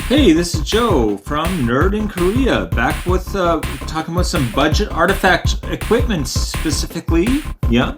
Hey, this is Joe from Nerd in Korea, back with talking about some budget artifact equipment specifically. Yeah,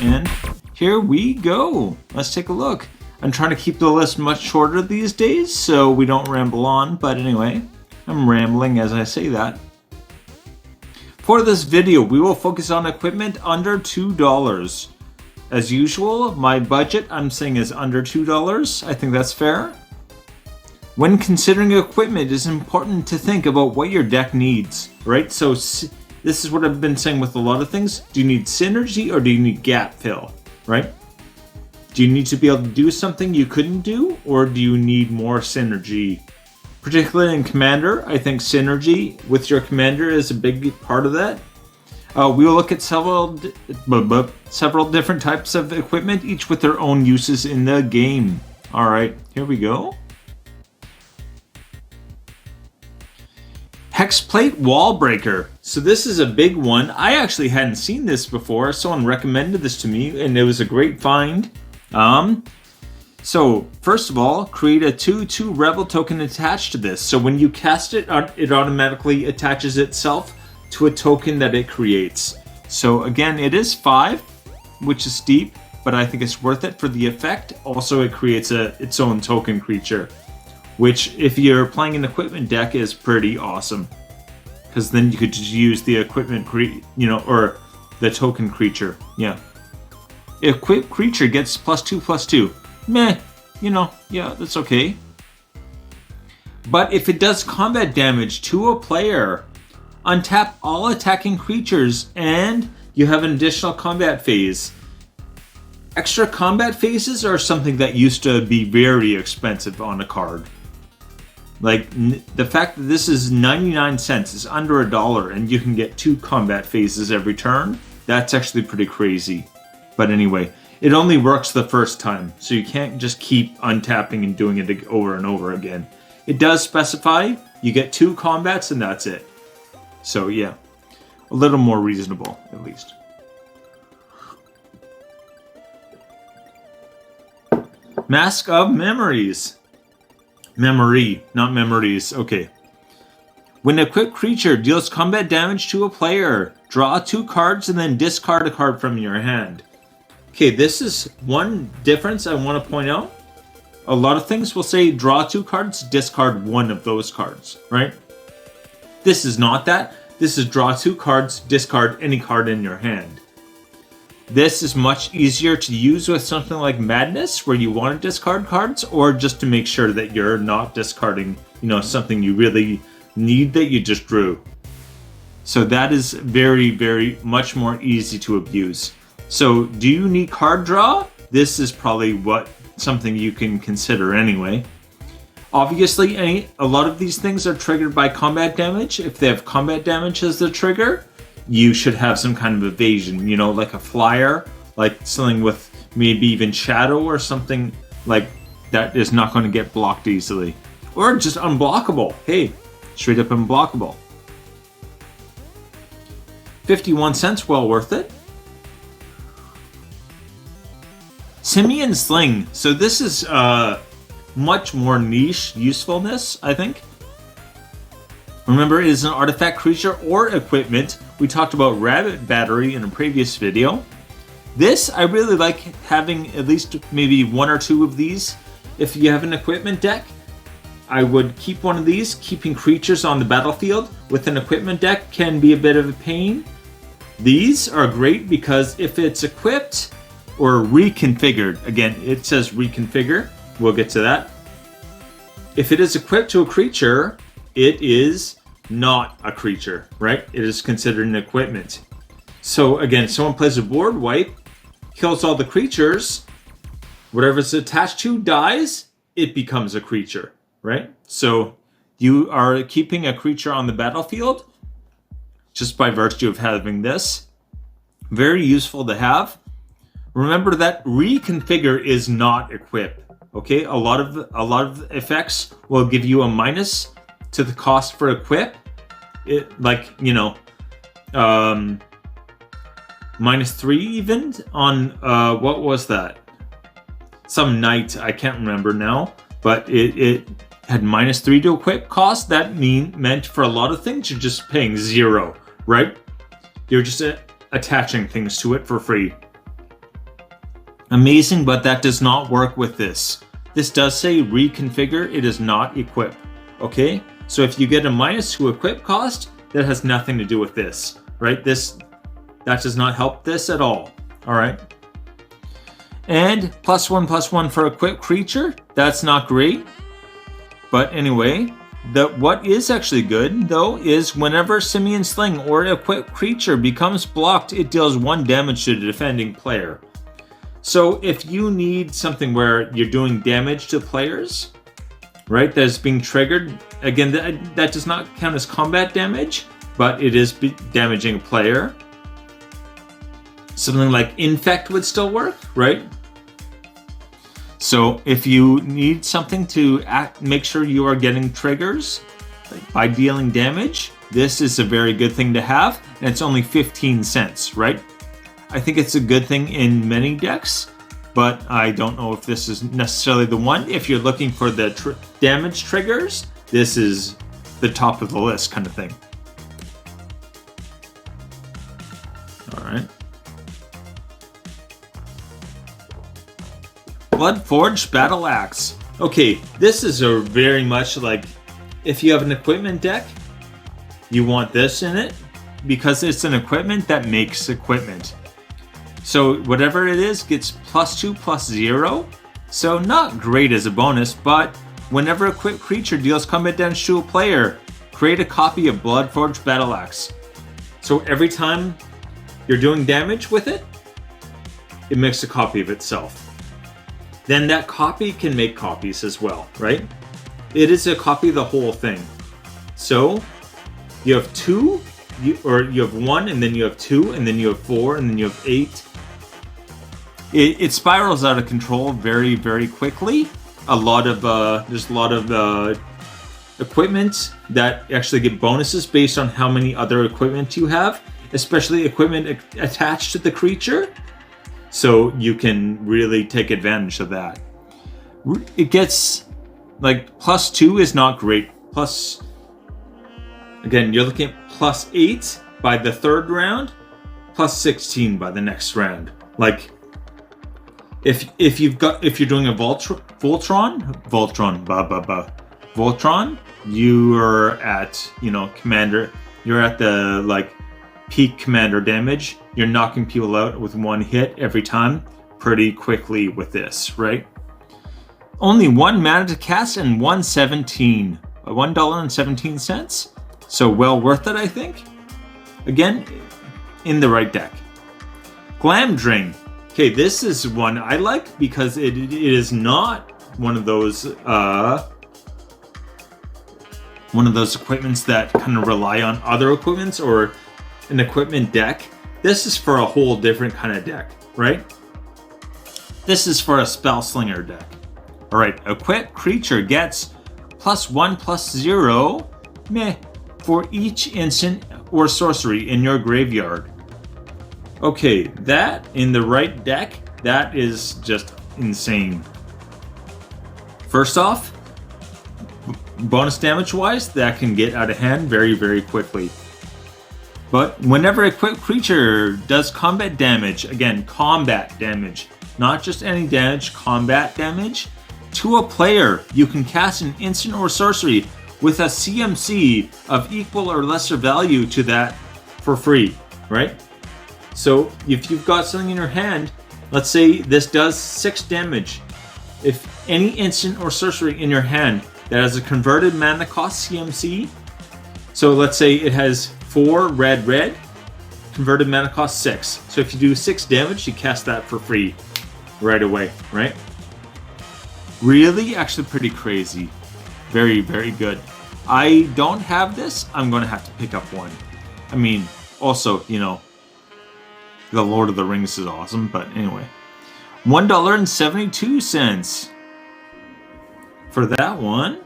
and here we go. Let's take a look. I'm trying to keep the list much shorter these days so we don't ramble on, but anyway, I'm rambling as I say that. For this video, we will focus on equipment under $2. As usual, my budget I'm saying is under $2. I think that's fair. When considering equipment, it's important to think about what your deck needs, right? So this is what I've been saying with a lot of things. Do you need synergy or do you need gap fill, right? Do you need to be able to do something you couldn't do, or do you need more synergy? Particularly in Commander, I think synergy with your Commander is a big part of that. We will look at several different types of equipment, each with their own uses in the game. All right, here we go. Hexplate Wall Breaker. So this is a big one. I actually hadn't seen this before. Someone recommended this to me and it was a great find. So first of all, create a 2/2 Rebel token attached to this. So when you cast it, it automatically attaches itself to a token that it creates. So again, it is 5, which is steep, but I think it's worth it for the effect. Also, it creates its own token creature, which if you're playing an equipment deck is pretty awesome, because then you could just use the equipment or the token creature. Yeah, equipped creature gets +2/+2. Meh, yeah, that's okay. But if it does combat damage to a player, untap all attacking creatures and you have an additional combat phase. Extra combat phases are something that used to be very expensive on a card. Like, the fact that this is 99 cents, is under $1, and you can get 2 combat phases every turn, that's actually pretty crazy. But anyway, it only works the first time, so you can't just keep untapping and doing it over and over again. It does specify you get 2 combats and that's it. So yeah, a little more reasonable, at least. Mask of Memories. Memory, not memories. Okay. When an equipped creature deals combat damage to a player, draw 2 cards and then discard a card from your hand. Okay, this is one difference I want to point out. A lot of things will say draw 2 cards, discard 1 of those cards, right? This is not that. This is draw 2 cards, discard any card in your hand. This is much easier to use with something like Madness, where you want to discard cards, or just to make sure that you're not discarding, something you really need that you just drew. So that is very, very much more easy to abuse. So do you need card draw? This is probably something you can consider anyway. Obviously, a lot of these things are triggered by combat damage. If they have combat damage as the trigger, you should have some kind of evasion, like a flyer, like something with maybe even shadow or something like that is not going to get blocked easily. Or just unblockable. Hey, straight up unblockable. 51 cents, well worth it. Simian Sling. So this is much more niche usefulness, I think. Remember, it is an artifact creature or equipment. We talked about Rabbit Battery in a previous video. This, I really like having at least maybe 1 or 2 of these. If you have an equipment deck, I would keep one of these. Keeping creatures on the battlefield with an equipment deck can be a bit of a pain. These are great because if it's equipped or reconfigured, again, it says reconfigure. We'll get to that. If it is equipped to a creature, it is not a creature, right? It is considered an equipment. So again, someone plays a board wipe, kills all the creatures, whatever it's attached to dies, it becomes a creature, right? So you are keeping a creature on the battlefield just by virtue of having this. Very useful to have. Remember that reconfigure is not equip. Okay, a lot of effects will give you a minus to the cost for equip. -3 even on what was that? Some knight, I can't remember now, but had -3 to equip cost, that meant for a lot of things you're just paying 0, right? You're just attaching things to it for free. Amazing, but that does not work with this. This does say reconfigure, it does not equip, okay? So if you get a -2 equip cost, that has nothing to do with this, right? That does not help this at all, all right? And +1/+1 for equip creature, that's not great. But anyway, what is actually good, though, is whenever Simian Sling or equipped creature becomes blocked, it deals 1 damage to the defending player. So if you need something where you're doing damage to players, right, that's being triggered, again, that does not count as combat damage, but it is damaging a player. Something like Infect would still work, right? So if you need something to make sure you are getting triggers by dealing damage, this is a very good thing to have, and it's only 15 cents, right? I think it's a good thing in many decks, but I don't know if this is necessarily the one. If you're looking for the damage triggers, this is the top of the list kind of thing. All right. Bloodforged Battle Axe. Okay, this is a very much like, if you have an equipment deck, you want this in it, because it's an equipment that makes equipment. So whatever it is gets +2/+0. So not great as a bonus, but whenever a equipped creature deals combat damage to a player, create a copy of Bloodforged Battle Axe. So every time you're doing damage with it, it makes a copy of itself. Then that copy can make copies as well, right? It is a copy of the whole thing. So you have 2, you have 1, and then you have 2, and then you have 4, and then you have 8. It spirals out of control very, very quickly. There's a lot of equipment that actually get bonuses based on how many other equipment you have, especially equipment attached to the creature. So you can really take advantage of that. It gets, like, +2 is not great. Again, you're looking at +8 by the 3rd round, +16 by the next round. Like, if you're doing a Voltron, you're at, commander, you're at the, like, peak commander damage. You're knocking people out with 1 hit every time pretty quickly with this, right? Only 1 mana to cast and $1.17. So well worth it, I think. Again, in the right deck. Glamdring. Okay, this is one I like because it is not one of those equipments that kind of rely on other equipments or an equipment deck. This is for a whole different kind of deck, right? This is for a Spellslinger deck. All right, equipped creature gets +1/+0 for each instant or sorcery in your graveyard. Okay, that in the right deck, that is just insane. First off, bonus damage wise, that can get out of hand very, very quickly. But whenever a equipped creature does combat damage, again, combat damage, not just any damage, combat damage, to a player, you can cast an instant or sorcery with a CMC of equal or lesser value to that for free, right? So if you've got something in your hand, let's say this does 6 damage. If any instant or sorcery in your hand that has a converted mana cost CMC, so let's say it has 4 red, converted mana cost 6. So if you do 6 damage, you cast that for free right away, right? Really, actually pretty crazy. Very, very good. I don't have this. I'm going to have to pick up one. I mean, also, the Lord of the Rings is awesome, but anyway. $1.72 for that one.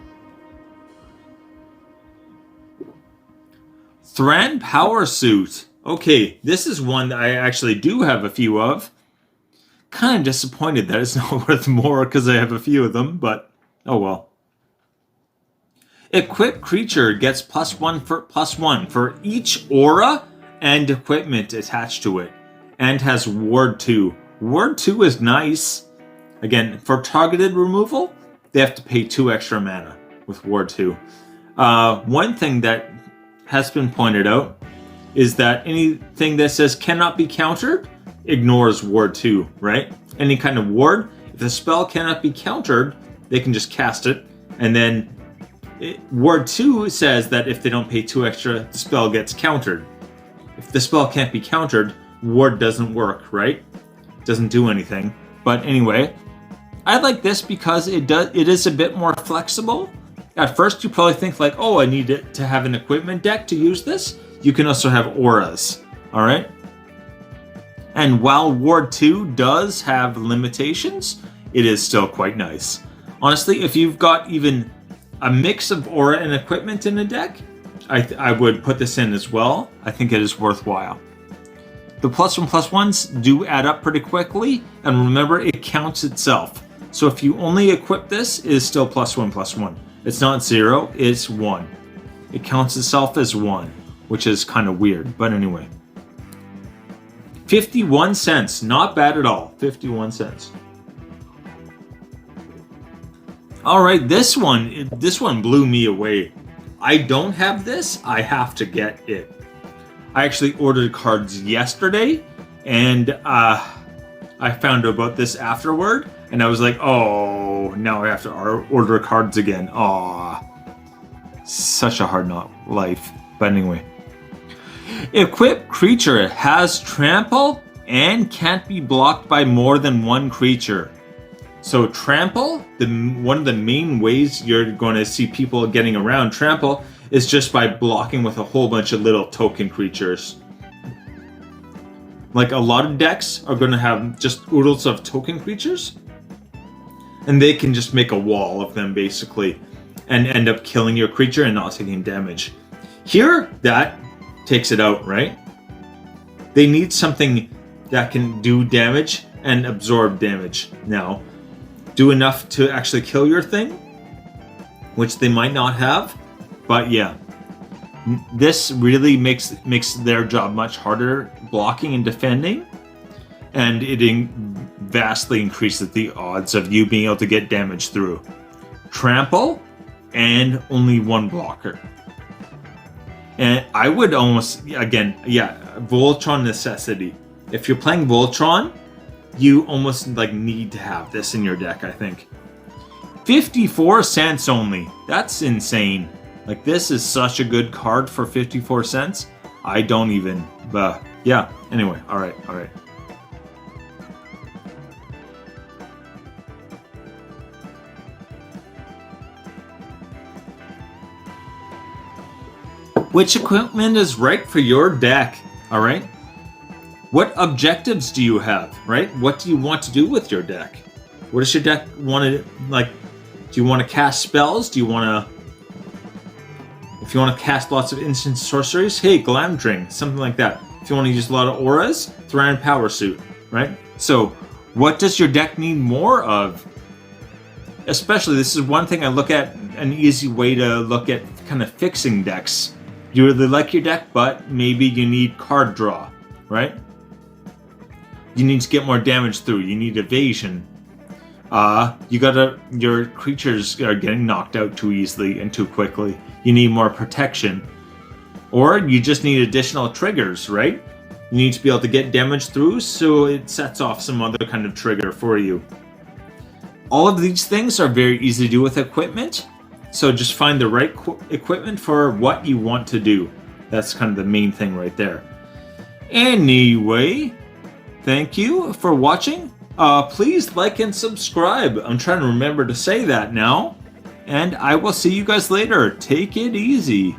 Thran Power Suit. Okay, this is one that I actually do have a few of. Kind of disappointed that it's not worth more because I have a few of them, but oh well. Equipped creature gets +1 for each aura and equipment attached to it, and has Ward 2. Ward 2 is nice. Again, for targeted removal, they have to pay 2 extra mana with Ward 2. One thing that has been pointed out is that anything that says cannot be countered ignores Ward 2, right? Any kind of ward, if the spell cannot be countered, they can just cast it, and then Ward 2 says that if they don't pay 2 extra, the spell gets countered. If the spell can't be countered, Ward doesn't work, right? It doesn't do anything. But anyway, I like this because it is a bit more flexible. At first, you probably think like, oh, I need to have an equipment deck to use this. You can also have auras, all right? And while Ward 2 does have limitations, it is still quite nice. Honestly, if you've got even a mix of aura and equipment in a deck, I would put this in as well. I think it is worthwhile. The +1/+1s do add up pretty quickly, and remember, it counts itself. So if you only equip this, it is still +1/+1. It's not 0, it's 1. It counts itself as 1, which is kind of weird, but anyway. 51 cents, not bad at all. 51 cents. All right, this one blew me away. I don't have this, I have to get it. I actually ordered cards yesterday, and I found out about this afterward, and I was like, oh, now I have to order cards again. Aw, such a hard life. But anyway. Equipped creature has trample and can't be blocked by more than one creature. So trample, one of the main ways you're going to see people getting around trample is just by blocking with a whole bunch of little token creatures. Like a lot of decks are going to have just oodles of token creatures, and they can just make a wall of them basically and end up killing your creature and not taking damage. Here, that takes it out, right? They need something that can do damage and absorb damage. Now, do enough to actually kill your thing, which they might not have, but yeah. This really makes their job much harder blocking and defending, and it vastly increases the odds of you being able to get damage through. Trample, and only one blocker. And I would almost, again, yeah, Voltron necessity. If you're playing Voltron, you almost like need to have this in your deck, I think. 54 cents only. That's insane. Like, this is such a good card for 54 cents. I don't even, yeah, anyway, all right. Which equipment is right for your deck, all right? What objectives do you have, right? What do you want to do with your deck? What does your deck want to, like, do you want to cast spells? Do you want to, if you want to cast lots of instant sorceries, hey, Glamdring, something like that. If you want to use a lot of auras, Thran Power Suit, right? So, what does your deck need more of? Especially, this is one thing I look at, an easy way to look at kind of fixing decks. You really like your deck, but maybe you need card draw, right? You need to get more damage through. You need evasion. Your creatures are getting knocked out too easily and too quickly. You need more protection. Or you just need additional triggers, right? You need to be able to get damage through so it sets off some other kind of trigger for you. All of these things are very easy to do with equipment. So just find the right equipment for what you want to do. That's kind of the main thing right there. Anyway, thank you for watching. Please like and subscribe. I'm trying to remember to say that now. And I will see you guys later. Take it easy.